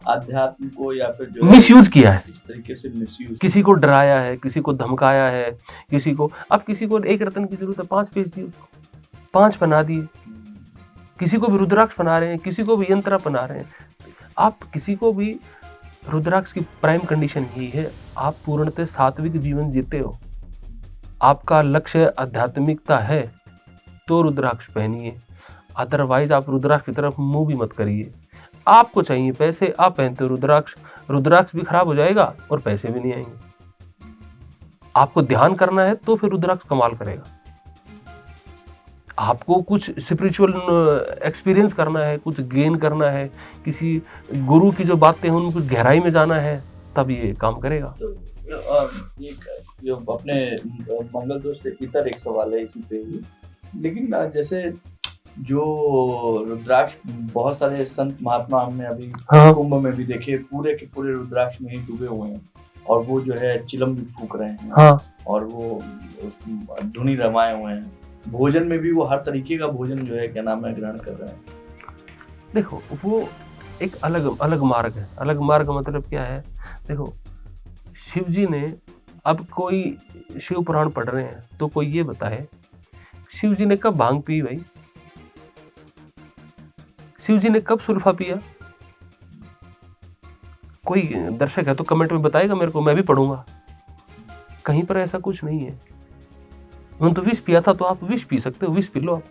अध्यात्म को या फिर जो है मिसयूज किया है, इस तरीके से मिसयूज, किसी को डराया है, किसी को धमकाया है, किसी को, अब किसी को एक रत्न की जरूरत है 5 बेच दिए उसको, 5 बना दिए, किसी को भी रुद्राक्ष बना रहे हैं, किसी को भी यंत्र बना रहे हैं। आप किसी को भी, रुद्राक्ष की प्राइम कंडीशन ही है आप पूर्णतः सात्विक जीवन जीते हो, आपका लक्ष्य आध्यात्मिकता है तो रुद्राक्ष पहनिए, अदरवाइज आप रुद्राक्ष की तरफ मुंह भी मत करिए। आपको चाहिए पैसे, आप पहनते हो रुद्राक्ष, रुद्राक्ष भी खराब हो जाएगा और पैसे भी नहीं आएंगे। आपको ध्यान करना है तो फिर रुद्राक्ष कमाल करेगा। आपको कुछ स्पिरिचुअल एक्सपीरियंस करना है, कुछ गेन करना है, किसी गुरु की जो बातें हैं उनको गहराई में जाना है, तब ये काम करेगा। तो एक जो अपने मंगल दोस्त इतर एक सवाल है इसी पे ही, लेकिन जैसे जो रुद्राक्ष बहुत सारे संत महात्मा हमने अभी हाँ। कुंभ में भी देखे, पूरे के पूरे रुद्राक्ष में ही डूबे हुए हैं और वो जो है चिलम भी फूक रहे हैं, हाँ। और वो धुनी रमाए हुए हैं, भोजन में भी वो हर तरीके का भोजन जो है क्या नाम है ग्रहण कर रहे हैं। देखो वो एक अलग मार्ग है। अलग मार्ग का मतलब क्या है? देखो शिव जी ने, अब कोई शिव पुराण पढ़ रहे हैं तो कोई ये बताए शिव जी ने कब भांग पी भाई, शिव जी ने कब सुल्फा पिया? कोई दर्शक है तो कमेंट में बताएगा मेरे को, मैं भी पढ़ूंगा। कहीं पर ऐसा कुछ नहीं है। उन्होंने तो विष पिया था तो आप विष पी सकते हो, विष पी लो,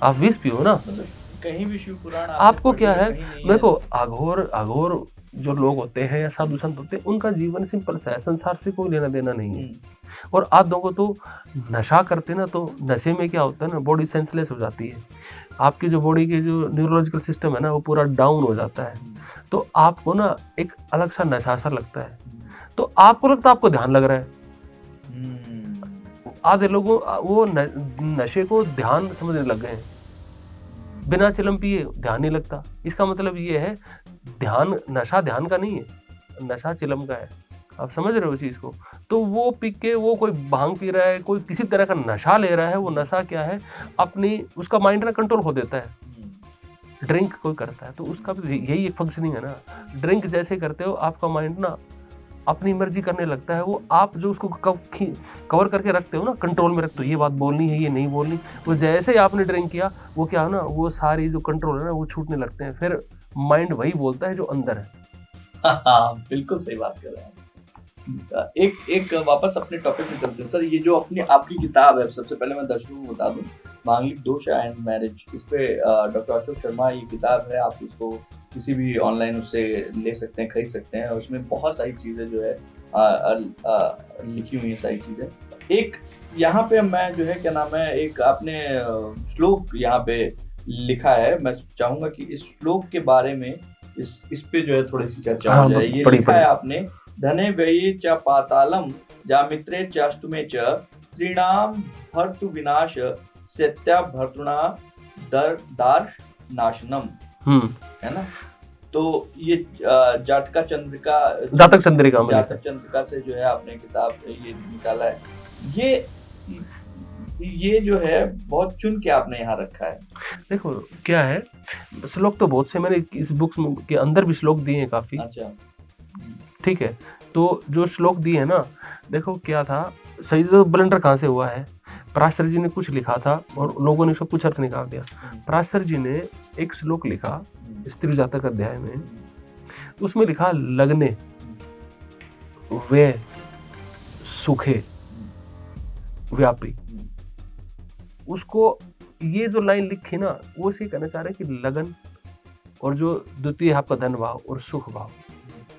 आप विष पियो ना। मतलब कहीं भी शिव पुराण आपको क्या है, देखो अघोर जो लोग होते हैं या साधु संत होते हैं, उनका जीवन सिंपल सा है, संसार से कोई लेना देना नहीं है। और आप लोगों को तो नशा करते ना, तो नशे में क्या होता है ना, बॉडी सेंसलेस हो जाती है, आपकी जो बॉडी के जो न्यूरोलॉजिकल सिस्टम है ना वो पूरा डाउन हो जाता है, तो आपको ना एक अलग सा नशा सा लगता है, तो आपको लगता है आपको ध्यान लग रहा है। आधे लोगों वो नशे को ध्यान समझने लग गए हैं, बिना चिलम पिए ध्यान नहीं लगता। इसका मतलब ये है ध्यान, नशा ध्यान का नहीं है, नशा चिलम का है। आप समझ रहे हो चीज को? तो वो पी के, वो कोई भांग पी रहा है, कोई किसी तरह का नशा ले रहा है, वो नशा क्या है, अपनी उसका माइंड ना कंट्रोल हो देता है। ड्रिंक कोई करता है तो उसका भी यही एक फंक्शनिंग है ना। ड्रिंक जैसे करते हो आपका माइंड ना अपनी मर्जी करने लगता है, वो आप जो उसको कवर करके रखते हो ना, कंट्रोल में रखते हो, ये बात बोलनी है, ये नहीं बोलनी, वो जैसे ही आपने ड्रिंक किया वो क्या है ना, वो सारी जो कंट्रोल है ना वो छूटने लगते हैं, फिर माइंड वही बोलता है जो अंदर है। हाँ, बिल्कुल सही बात कर रहे हैं। एक वापस अपने टॉपिक में चलते हैं सर। ये जो अपनी आपकी किताब है, सबसे पहले मैं दर्शकों को बता दूं, मांगलिक दोष एंड मैरिज, इस पे डॉक्टर अशोक शर्मा ये किताब है, आप इसको किसी भी ऑनलाइन उससे ले सकते हैं, खरीद सकते हैं, और उसमें बहुत सारी चीज़ें जो है लिखी हुई हैं, सारी चीज़ें। एक यहाँ पे मैं जो है क्या नाम है, एक आपने श्लोक यहाँ पे लिखा है, मैं चाहूँगा कि इस श्लोक के बारे में इस पे जो है थोड़ी सी चर्चा हो जाए। ये लिखा है आपने, धने व्यये च पातालम जामित्रे चाष्टुमे च त्रिणाम भर्तु विनाश सत्या भर्तृणा दार्श नाशनम, है ना। तो ये जातक चंद्रिका से जो है आपने किताब ये निकाला है। ये जो है बहुत चुन के आपने यहाँ रखा है। देखो क्या है, श्लोक तो बहुत से मैंने इस बुक्स के अंदर भी श्लोक दिए हैं काफी। अच्छा, ठीक है, तो जो श्लोक दिए हैं ना, देखो क्या था, सही तो ब्लंडर कहाँ से हुआ है, पराशर जी ने कुछ लिखा था और लोगों ने सब कुछ अर्थ निकाल दिया। पराशर जी ने एक श्लोक लिखा स्त्री जातक अध्याय में, उसमें लिखा लग्ने वे सुखे व्यापी। उसको ये जो लाइन लिखी ना, वो इसे कहना चाह रहे हैं कि लगन और जो द्वितीय आपका धन भाव और सुख भाव,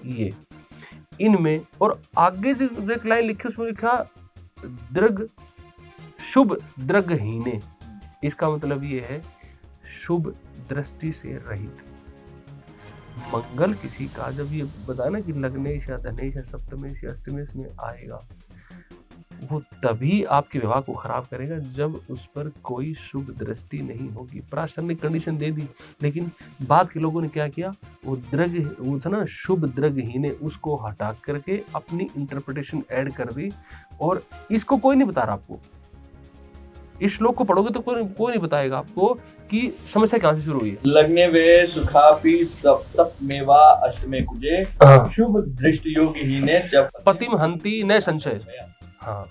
ये इनमें, और आगे जो एक लाइन लिखी उसमें लिखा दृग शुभ दृगहीने। इसका मतलब ये है शुभ दृष्टि से रहित। मंगल किसी का जब ये बताया ना कि लग्नेश या धनेश या सप्तमेश या अष्टमेश में आएगा, वो तभी आपके विवाह को खराब करेगा जब उस पर कोई शुभ दृष्टि नहीं होगी। पराशर ने कंडीशन दे दी, लेकिन बाद के लोगों ने क्या किया, वो था ना शुभ दृगहीने, उसको हटा करके अपनी इंटरप्रिटेशन ऐड कर दी, और इसको कोई नहीं बता रहा आपको। इस श्लोक को पढ़ोगे तो कोई नहीं बताएगा आपको कि समस्या कहाँ से शुरू हुई है। लग्ने वे सुखापि सप मेवा अष्टमे कुजे हाँ। शुभ दृष्टि योगिहीने जब पतिम हंति न संशय। हाँ,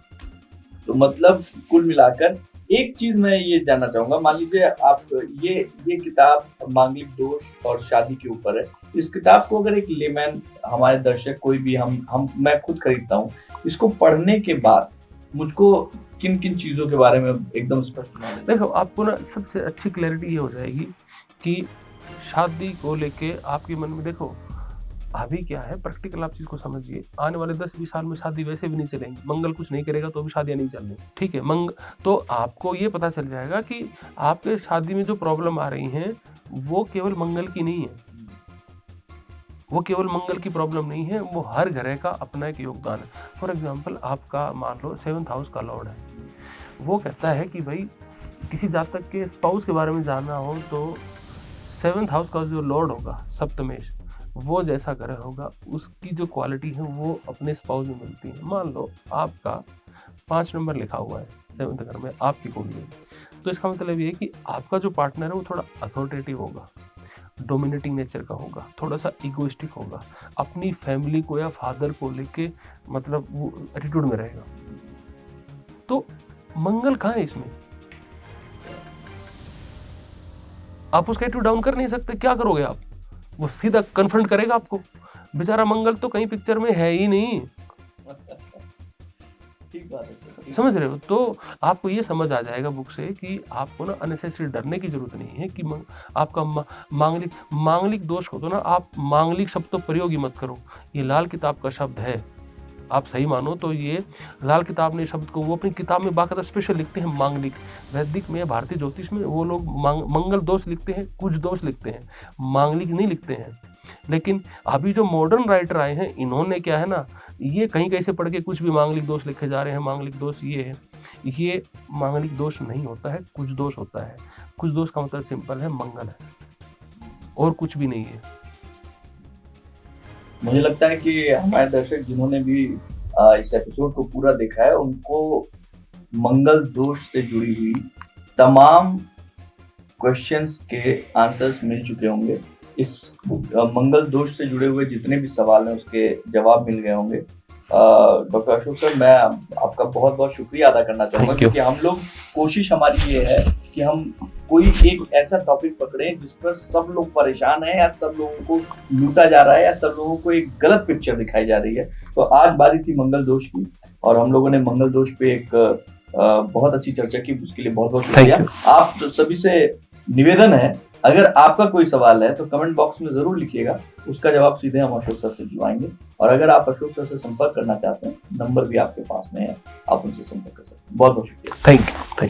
तो मतलब कुल मिलाकर एक चीज मैं ये जानना चाहूंगा, मान लीजिए आप ये किताब मांगलिक दोष और शादी के ऊपर है। इस किताब को अगर एक लेमैन, हमारे दर्शक कोई भी, मैं खुद खरीदता हूँ, इसको पढ़ने के बाद मुझको किन किन चीजों के बारे में एकदम स्पष्ट नॉलेज? देखो आपको ना सबसे अच्छी क्लैरिटी ये हो जाएगी कि शादी को लेके आपके मन में, देखो अभी क्या है प्रैक्टिकल, आप चीज को समझिए। आने वाले 10-20 साल में शादी वैसे भी नहीं चलेंगी, मंगल कुछ नहीं करेगा तो भी शादियां नहीं चलनी, ठीक है। तो आपको ये पता चल जाएगा कि आपके शादी में जो प्रॉब्लम आ रही हैं वो केवल मंगल की नहीं है, वो केवल मंगल की प्रॉब्लम नहीं है, वो हर ग्रह का अपना एक योगदान है। फॉर एग्जाम्पल आपका मान लो 7th हाउस का लॉर्ड है, वो कहता है कि भाई किसी जातक के स्पाउस के बारे में जानना हो तो 7th हाउस का जो लॉर्ड होगा सप्तमेश, वो जैसा ग्रह होगा उसकी जो क्वालिटी है वो अपने स्पाउस में मिलती है। मान लो आपका 5 नंबर लिखा हुआ है 7th घर में आपकी कुंडली में, तो इसका मतलब ये है कि आपका जो पार्टनर है वो थोड़ा अथॉरिटेटिव होगा, डोमिनेटिंग नेचर का होगा, थोड़ा सा इगोइस्टिक होगा, अपनी फैमिली को या फादर को लेके मतलब वो एटीट्यूड में रहेगा। तो मंगल कहाँ है इसमें? आप उसका एटीट्यूड डाउन कर नहीं सकते, क्या करोगे आप? वो सीधा कन्फ्रंट करेगा आपको। बेचारा मंगल तो कहीं पिक्चर में है ही नहीं, ठीक बात है, समझ रहे हो? तो आपको ये समझ आ जाएगा बुक से कि आपको ना अननेसेसरी डरने की जरूरत नहीं है कि आपका मांगलिक दोष हो तो ना आप मांगलिक शब्द तो प्रयोग ही मत करो। ये लाल किताब का शब्द है, आप सही मानो तो ये लाल किताब ने शब्द को वो अपनी किताब में बाकायदा स्पेशल लिखते हैं मांगलिक। वैदिक में, भारतीय ज्योतिष में वो लोग मंगल दोष लिखते हैं, कुछ दोष लिखते हैं, मांगलिक नहीं लिखते हैं। लेकिन अभी जो मॉडर्न राइटर आए हैं इन्होंने क्या है ना, ये कहीं कहीं से पढ़ के कुछ भी मांगलिक दोष लिखे जा रहे हैं, मांगलिक दोष ये है। ये मांगलिक दोष नहीं होता है, कुछ दोष होता है। कुछ दोष का मतलब सिंपल है, मंगल है और कुछ भी नहीं है। मुझे लगता है कि हमारे दर्शक जिन्होंने भी इस एपिसोड को पूरा देखा है उनको मंगल दोष से जुड़ी हुई तमाम क्वेश्चंस के आंसर्स मिल चुके होंगे। इस मंगल दोष से जुड़े हुए जितने भी सवाल हैं उसके जवाब मिल गए होंगे। डॉक्टर अशोक सर, मैं आपका बहुत बहुत शुक्रिया अदा करना चाहूँगा, क्योंकि हम लोग, कोशिश हमारी ये है कि हम कोई एक ऐसा टॉपिक पकड़ें जिस पर सब लोग परेशान हैं, या सब लोगों को लूटा जा रहा है, या सब लोगों को एक गलत पिक्चर दिखाई जा रही है। तो आज बारी थी मंगल दोष की, और हम लोगों ने मंगल दोष पे एक बहुत अच्छी चर्चा की, उसके लिए बहुत बहुत शुक्रिया। आप सभी से निवेदन है, अगर आपका कोई सवाल है तो कमेंट बॉक्स में जरूर लिखिएगा, उसका जवाब सीधे हम अशोक सर से दिलवाएंगे। और अगर आप अशोक सर से संपर्क करना चाहते हैं, नंबर भी आपके पास में है, आप उनसे संपर्क कर सकते हैं। बहुत बहुत शुक्रिया। Thank you.